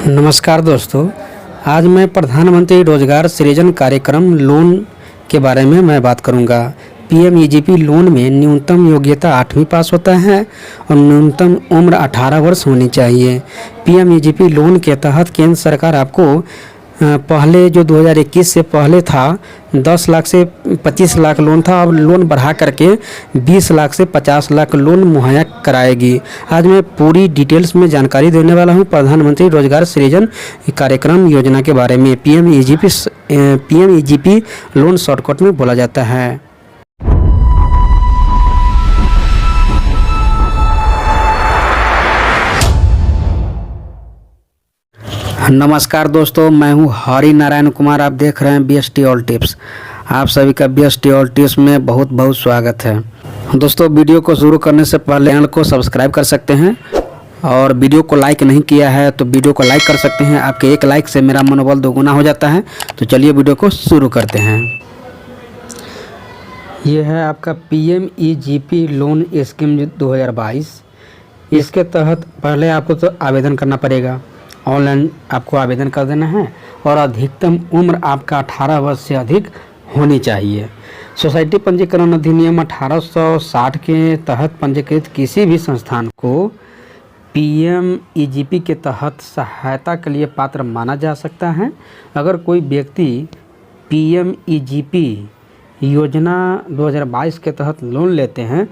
नमस्कार दोस्तों, आज मैं प्रधानमंत्री रोजगार सृजन कार्यक्रम लोन के बारे में मैं बात करूंगा। पीएमईजीपी लोन में न्यूनतम योग्यता 8वीं पास होता है और न्यूनतम उम्र 18 वर्ष होनी चाहिए। पीएमईजीपी लोन के तहत केंद्र सरकार आपको पहले जो 2021 से पहले था 10 लाख से 25 लाख लोन था, अब लोन बढ़ा करके 20 लाख से 50 लाख लोन मुहैया कराएगी। आज मैं पूरी डिटेल्स में जानकारी देने वाला हूं प्रधानमंत्री रोजगार सृजन कार्यक्रम योजना के बारे में। पीएमईजीपी लोन शॉर्टकट में बोला जाता है। नमस्कार दोस्तों, मैं हूं हरि नारायण कुमार। आप देख रहे हैं बीएसटी ऑल टिप्स। आप सभी का बीएसटी ऑल टिप्स में बहुत बहुत स्वागत है। दोस्तों, वीडियो को शुरू करने से पहले चैनल को सब्सक्राइब कर सकते हैं और वीडियो को लाइक नहीं किया है तो वीडियो को लाइक कर सकते हैं। आपके एक लाइक से मेरा मनोबल दोगुना हो जाता है। तो चलिए वीडियो को शुरू करते हैं। ये है आपका पीएमईजीपी लोन स्कीम 2022। इसके तहत पहले आपको तो आवेदन करना पड़ेगा। ऑनलाइन आपको आवेदन कर देना है और अधिकतम उम्र आपका 18 वर्ष से अधिक होनी चाहिए। सोसाइटी पंजीकरण अधिनियम 1860 के तहत पंजीकृत किसी भी संस्थान को पीएमईजीपी के तहत सहायता के लिए पात्र माना जा सकता है। अगर कोई व्यक्ति पीएमईजीपी योजना 2022 के तहत लोन लेते हैं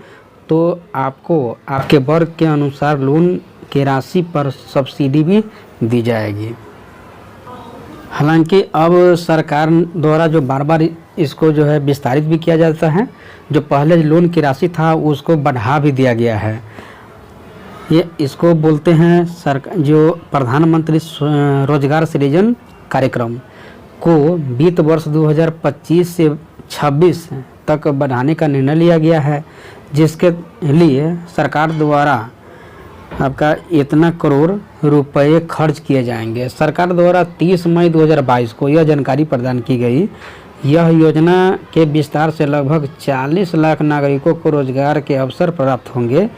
तो आपको आपके वर्ग के अनुसार लोन की राशि पर सब्सिडी भी दी जाएगी। हालांकि अब सरकार द्वारा जो बार बार इसको जो है विस्तारित भी किया जाता है। जो पहले लोन की राशि था उसको बढ़ा भी दिया गया है। ये इसको बोलते हैं जो प्रधानमंत्री रोजगार सृजन कार्यक्रम को वित्त वर्ष 2025 से 26 तक बढ़ाने का निर्णय लिया गया है, जिसके लिए सरकार द्वारा आपका इतना करोड़ रुपए खर्च किए जाएंगे। सरकार द्वारा 30 मई 2022 को यह जानकारी प्रदान की गई। यह योजना के विस्तार से लगभग 40 लाख नागरिकों को रोजगार के अवसर प्राप्त होंगे।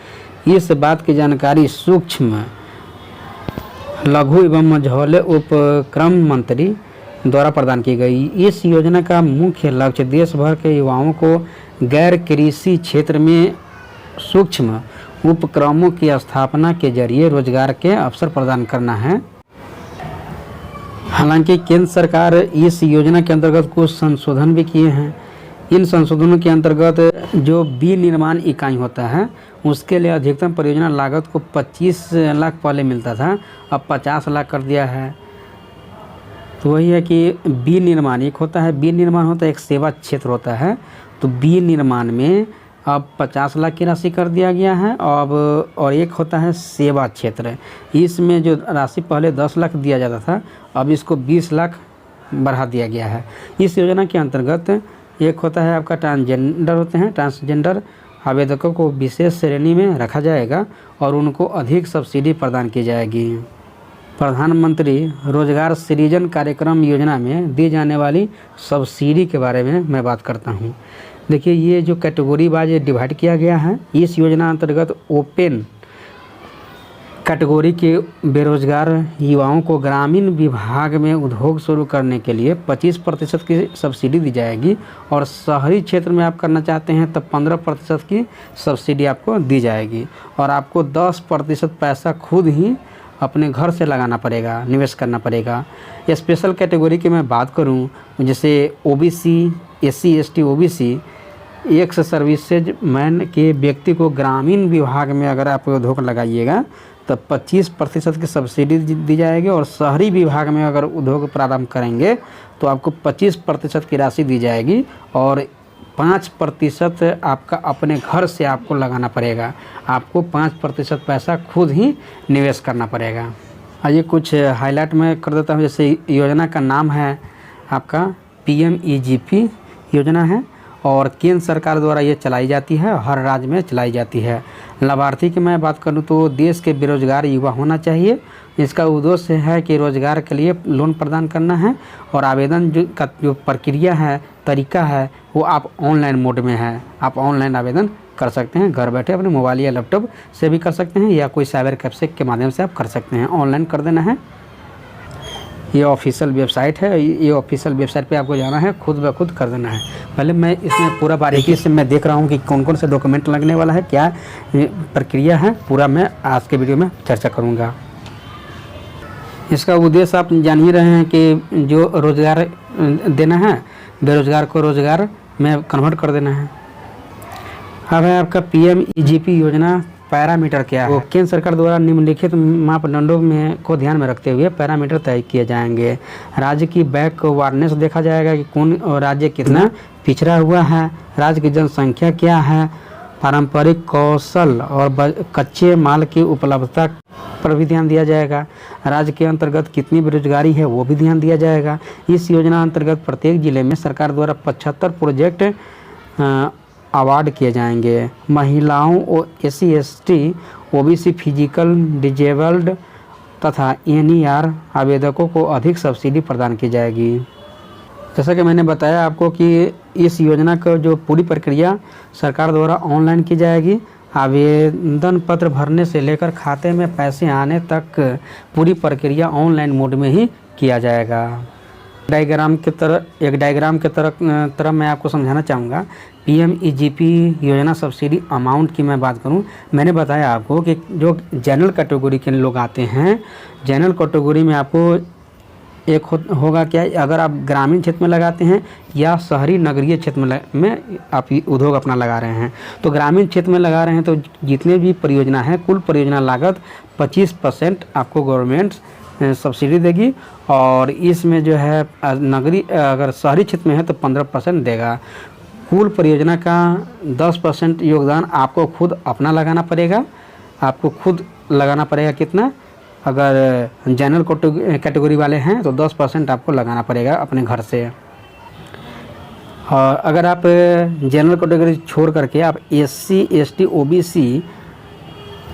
इस बात की जानकारी सूक्ष्म लघु एवं मझौले उपक्रम मंत्री द्वारा प्रदान की गई। इस योजना का मुख्य लक्ष्य देश भर के युवाओं को गैर कृषि क्षेत्र में सूक्ष्म उपक्रमों की स्थापना के जरिए रोजगार के अवसर प्रदान करना है। हालांकि केंद्र सरकार इस योजना के अंतर्गत कुछ संशोधन भी किए हैं। इन संशोधनों के अंतर्गत जो विनिर्माण इकाई होता है उसके लिए अधिकतम परियोजना लागत को 25 लाख पहले मिलता था, अब 50 लाख कर दिया है। तो वही है कि विनिर्माण एक होता है, विनिर्माण होता है एक सेवा क्षेत्र होता है। तो विनिर्माण में अब 50 लाख की राशि कर दिया गया है। अब और एक होता है सेवा क्षेत्र। इसमें जो राशि पहले 10 लाख दिया जाता था अब इसको 20 लाख बढ़ा दिया गया है। इस योजना के अंतर्गत एक होता है आपका ट्रांसजेंडर होते हैं। ट्रांसजेंडर आवेदकों को विशेष श्रेणी में रखा जाएगा और उनको अधिक सब्सिडी प्रदान की जाएगी। प्रधानमंत्री रोजगार सृजन कार्यक्रम योजना में दी जाने वाली सब्सिडी के बारे में मैं बात करता हूँ। देखिए, ये जो कैटेगरी वाइज डिवाइड किया गया है। इस योजना अंतर्गत ओपन कैटेगरी के बेरोजगार युवाओं को ग्रामीण विभाग में उद्योग शुरू करने के लिए 25% की सब्सिडी दी जाएगी और शहरी क्षेत्र में आप करना चाहते हैं तब 15% की सब्सिडी आपको दी जाएगी और आपको 10% पैसा खुद ही अपने घर से लगाना पड़ेगा, निवेश करना पड़ेगा। स्पेशल कैटेगरी की मैं बात करूं, जैसे OBC, SC, ST, OBC, x services man के व्यक्ति को ग्रामीण विभाग में अगर आप उद्योग लगाइएगा तो 25% की सब्सिडी दी जाएगी और शहरी विभाग में अगर उद्योग प्रारंभ करेंगे तो आपको 25% की राशि दी जाएगी और 5% आपका अपने घर से आपको लगाना पड़ेगा। आपको 5% पैसा खुद ही निवेश करना पड़ेगा। आइए कुछ हाईलाइट मैं कर देता हूँ। जैसे योजना का नाम है आपका पीएमईजीपी योजना है और केंद्र सरकार द्वारा ये चलाई जाती है, हर राज्य में चलाई जाती है। लाभार्थी की मैं बात करूँ तो देश के बेरोजगार युवा होना चाहिए। इसका उद्देश्य है कि रोजगार के लिए लोन प्रदान करना है और आवेदन जो प्रक्रिया है, तरीका है, वो आप ऑनलाइन मोड में है। आप ऑनलाइन आवेदन कर सकते हैं, घर बैठे अपने मोबाइल या लैपटॉप से भी कर सकते हैं या कोई साइबर कैफे के माध्यम से आप कर सकते हैं। ऑनलाइन कर देना है ये ऑफिशियल वेबसाइट है, ये ऑफिशियल वेबसाइट पे आपको जाना है, खुद ब खुद कर देना है। पहले मैं इसमें पूरा बारीकी से मैं देख रहा हूँ कि कौन कौन से डॉक्यूमेंट लगने वाला है, क्या प्रक्रिया है, पूरा मैं आज के वीडियो में चर्चा करूँगा। इसका उद्देश्य आप जान ही रहे हैं कि जो रोज़गार देना है, बेरोज़गार को रोज़गार में कन्वर्ट कर देना है। अब है आपका PMEGP योजना पैरामीटर क्या है। केंद्र सरकार द्वारा निम्नलिखित मापदंडों में को ध्यान में रखते हुए पैरामीटर तय किए जाएंगे। राज्य की बैकवर्डनेस देखा जाएगा कि कौन राज्य कितना पिछड़ा हुआ है, राज्य की जनसंख्या क्या है, पारंपरिक कौशल और कच्चे माल की उपलब्धता पर भी ध्यान दिया जाएगा, राज्य के अंतर्गत कितनी बेरोजगारी है वो भी ध्यान दिया जाएगा। इस योजना अंतर्गत प्रत्येक जिले में सरकार द्वारा 75 प्रोजेक्ट अवार्ड किए जाएंगे। महिलाओं और SC ST OBC physical disabled तथा NER आवेदकों को अधिक सब्सिडी प्रदान की जाएगी। जैसा कि मैंने बताया आपको कि इस योजना का जो पूरी प्रक्रिया सरकार द्वारा ऑनलाइन की जाएगी। आवेदन पत्र भरने से लेकर खाते में पैसे आने तक पूरी प्रक्रिया ऑनलाइन मोड में ही किया जाएगा। एक डायग्राम के तरफ मैं आपको समझाना चाहूँगा। PMEGP योजना सब्सिडी अमाउंट की मैं बात करूं, मैंने बताया आपको कि जो जनरल कैटेगरी के लोग आते हैं, जनरल कैटेगरी में आपको एक होगा क्या, अगर आप ग्रामीण क्षेत्र में लगाते हैं या शहरी नगरीय क्षेत्र में आप उद्योग अपना लगा रहे हैं, तो ग्रामीण क्षेत्र में लगा रहे हैं तो जितने भी परियोजना है, कुल परियोजना लागत 25% आपको गवर्नमेंट सब्सिडी देगी। और इसमें जो है नगरी अगर शहरी क्षेत्र में है तो 15% देगा। कुल परियोजना का 10% योगदान आपको खुद अपना लगाना पड़ेगा। आपको खुद लगाना पड़ेगा कितना, अगर जनरल कैटेगरी वाले हैं तो 10% आपको लगाना पड़ेगा अपने घर से। और अगर आप जनरल कैटेगरी छोड़ करके आप SC ST OBC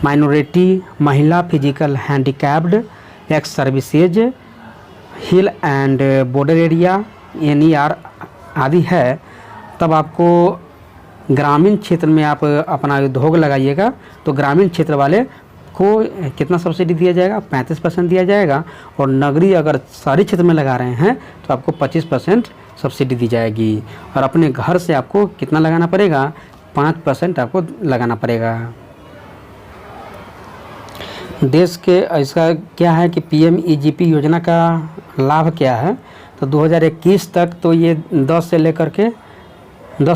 माइनॉरिटी, महिला, physical handicapped, x services, hill and border area, NER आदि है, तब आपको ग्रामीण क्षेत्र में आप अपना उद्योग लगाइएगा तो ग्रामीण क्षेत्र वाले को कितना सब्सिडी दिया जाएगा, 35% दिया जाएगा। और नगरीय अगर शहरी क्षेत्र में लगा रहे हैं तो आपको 25% सब्सिडी दी जाएगी। और अपने घर से आपको कितना लगाना पड़ेगा, 5% आपको लगाना पड़ेगा। देश के इसका क्या है कि PMEGP योजना का लाभ क्या है, तो 2021 तक तो ये 10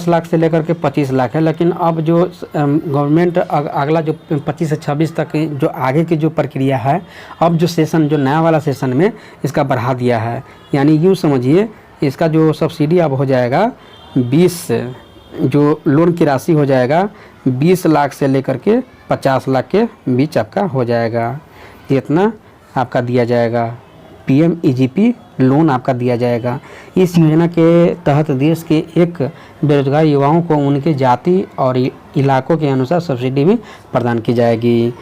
लाख से लेकर के 25 लाख है। लेकिन अब जो गवर्नमेंट अगला जो 25 से 26 तक जो आगे की जो प्रक्रिया है, अब जो सेशन, जो नया वाला सेशन में इसका बढ़ा दिया है। यानी यूँ समझिए इसका जो सब्सिडी अब हो जाएगा 20, जो लोन की राशि हो जाएगा 20 लाख से लेकर के 50 लाख के बीच आपका हो जाएगा। इतना आपका दिया जाएगा, PMEGP लोन आपका दिया जाएगा। इस योजना के तहत देश के एक बेरोजगार युवाओं को उनके जाति और इलाकों के अनुसार सब्सिडी भी प्रदान की जाएगी।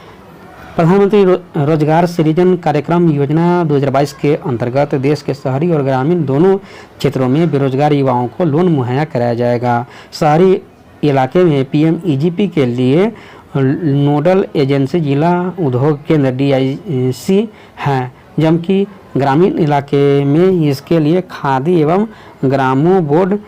प्रधानमंत्री रोजगार सृजन कार्यक्रम योजना 2022 के अंतर्गत देश के शहरी और ग्रामीण दोनों क्षेत्रों में बेरोजगार युवाओं को लोन मुहैया कराया जाएगा। शहरी इलाके में PMEGP के लिए नोडल एजेंसी जिला उद्योग केंद्र DIC हैं, जबकि ग्रामीण इलाके में इसके लिए खादी एवं ग्रामों बोर्ड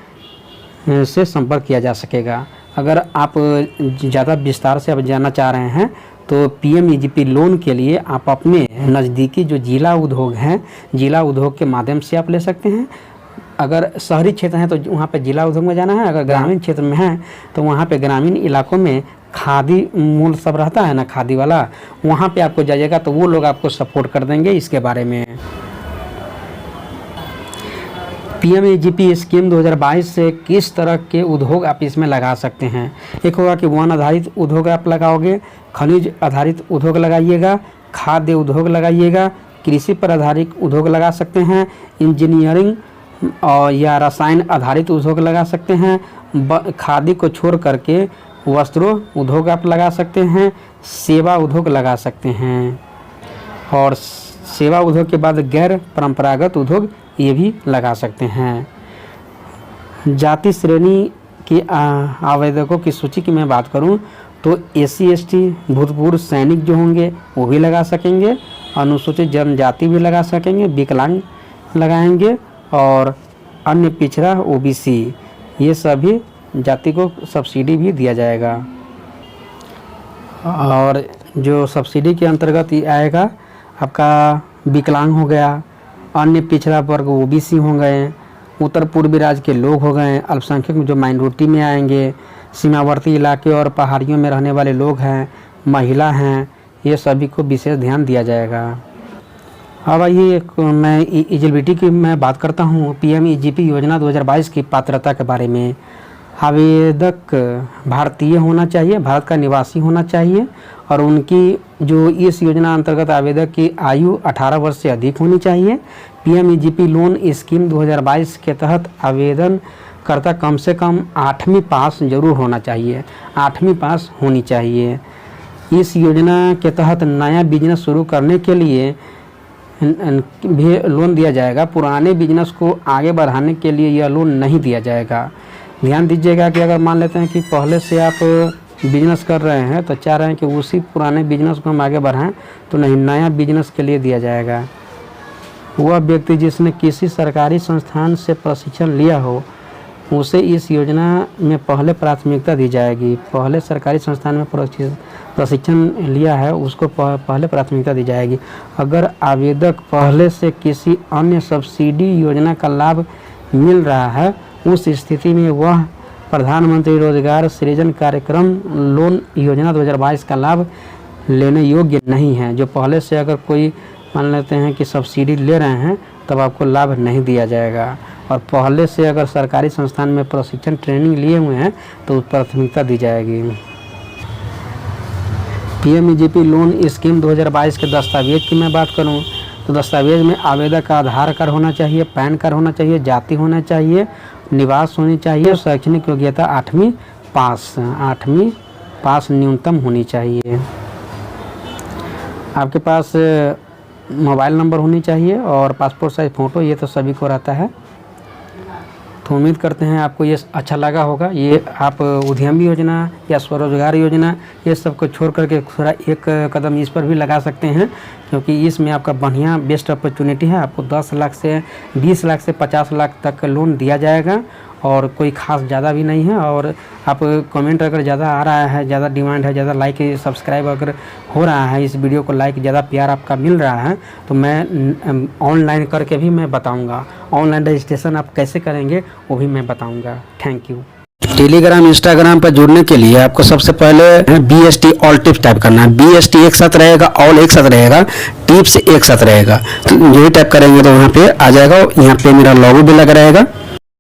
से संपर्क किया जा सकेगा। अगर आप ज़्यादा विस्तार से आप जानना चाह रहे हैं तो PMEGP लोन के लिए आप अपने नज़दीकी जो जिला उद्योग हैं, जिला उद्योग के माध्यम से आप ले सकते हैं। अगर शहरी क्षेत्र है तो वहाँ पे जिला उद्योग में जाना है, अगर ग्रामीण क्षेत्र में है तो वहाँ पे ग्रामीण इलाकों में खादी मूल सब रहता है ना, खादी वाला, वहाँ पे आपको जाइएगा तो वो लोग आपको सपोर्ट कर देंगे इसके बारे में। PMEGP स्कीम 2022 से किस तरह के उद्योग आप इसमें लगा सकते हैं। एक होगा कि वन आधारित उद्योग आप लगाओगे, खनिज आधारित उद्योग लगाइएगा, खाद्य उद्योग लगाइएगा, कृषि पर आधारित उद्योग लगा सकते हैं, इंजीनियरिंग और या रसायन आधारित उद्योग लगा सकते हैं, खादी को छोड़ करके वस्त्रों उद्योग आप लगा सकते हैं, सेवा उद्योग लगा सकते हैं, और सेवा उद्योग के बाद गैर परंपरागत उद्योग ये भी लगा सकते हैं। जाति श्रेणी के आवेदकों की सूची की मैं बात करूं तो SC ST भूतपूर्व सैनिक जो होंगे वो भी लगा सकेंगे, अनुसूचित जनजाति भी लगा सकेंगे, विकलांग लगाएंगे और अन्य पिछड़ा OBC ये सभी जाति को सब्सिडी भी दिया जाएगा। और जो सब्सिडी के अंतर्गत ये आएगा आपका विकलांग हो गया, अन्य पिछड़ा वर्ग OBC हो गए, उत्तर पूर्वी राज्य के लोग हो गए, अल्पसंख्यक जो माइनॉरिटी में आएंगे, सीमावर्ती इलाके और पहाड़ियों में रहने वाले लोग हैं, महिला हैं, ये सभी को विशेष ध्यान दिया जाएगा। अब आइए मैं एलिजिबिलिटी की मैं बात करता हूँ। PMEGP योजना 2022 की पात्रता के बारे में। आवेदक भारतीय होना चाहिए, भारत का निवासी होना चाहिए और उनकी जो इस योजना अंतर्गत आवेदक की आयु 18 वर्ष से अधिक होनी चाहिए। PMEGP लोन स्कीम 2022 के तहत आवेदन करता कम से कम 8वीं पास जरूर होना चाहिए, 8वीं पास होनी चाहिए। इस योजना के तहत नया बिजनेस शुरू करने के लिए भी लोन दिया जाएगा। पुराने बिजनेस को आगे बढ़ाने के लिए यह लोन नहीं दिया जाएगा। ध्यान दीजिएगा कि अगर मान लेते हैं कि पहले से आप बिजनेस कर रहे हैं तो चाह रहे हैं कि उसी पुराने बिजनेस को हम आगे बढ़ाएं, तो नहीं, नया बिजनेस के लिए दिया जाएगा। वह व्यक्ति जिसने किसी सरकारी संस्थान से प्रशिक्षण लिया हो उसे इस योजना में पहले प्राथमिकता दी जाएगी। पहले सरकारी संस्थान में प्रशिक्षण लिया है उसको पहले प्राथमिकता दी जाएगी। अगर आवेदक पहले से किसी अन्य सब्सिडी योजना का लाभ मिल रहा है उस स्थिति में वह प्रधानमंत्री रोजगार सृजन कार्यक्रम लोन योजना 2022 का लाभ लेने योग्य नहीं है। जो पहले से अगर कोई मान लेते हैं कि सब्सिडी ले रहे हैं तब आपको लाभ नहीं दिया जाएगा। और पहले से अगर सरकारी संस्थान में प्रशिक्षण ट्रेनिंग लिए हुए हैं तो प्राथमिकता दी जाएगी। PMEGP लोन स्कीम 2022 के दस्तावेज की मैं बात करूं तो दस्तावेज में आवेदक का आधार कार्ड होना चाहिए, पैन कार्ड होना चाहिए, जाति होना चाहिए, निवास होनी चाहिए, शैक्षणिक योग्यता 8वीं पास न्यूनतम होनी चाहिए। आपके पास मोबाइल नंबर होनी चाहिए और पासपोर्ट साइज फ़ोटो, ये तो सभी को रहता है। तो उम्मीद करते हैं आपको ये अच्छा लगा होगा। ये आप उद्यमी योजना या स्वरोजगार योजना ये सब को छोड़ करके थोड़ा एक कदम इस पर भी लगा सकते हैं, क्योंकि इसमें आपका बढ़िया बेस्ट अपॉर्चुनिटी है। आपको 10 लाख से 20 लाख से 50 लाख तक लोन दिया जाएगा और कोई खास ज़्यादा भी नहीं है। और आप कमेंट अगर ज़्यादा आ रहा है, ज़्यादा डिमांड है, ज़्यादा लाइक सब्सक्राइब अगर हो रहा है, इस वीडियो को लाइक ज़्यादा प्यार आपका मिल रहा है तो मैं ऑनलाइन करके भी मैं बताऊंगा। ऑनलाइन रजिस्ट्रेशन आप कैसे करेंगे वो भी मैं बताऊंगा। Thank you. टेलीग्राम इंस्टाग्राम पर जुड़ने के लिए आपको सबसे पहले BST ऑल टिप्स टाइप करना है। BST एक साथ रहेगा, ऑल एक साथ रहेगा, टिप्स एक साथ रहेगा। तो यही टाइप करेंगे तो वहाँ पे आ जाएगा। यहाँ पे मेरा लोगो भी लगा रहेगा।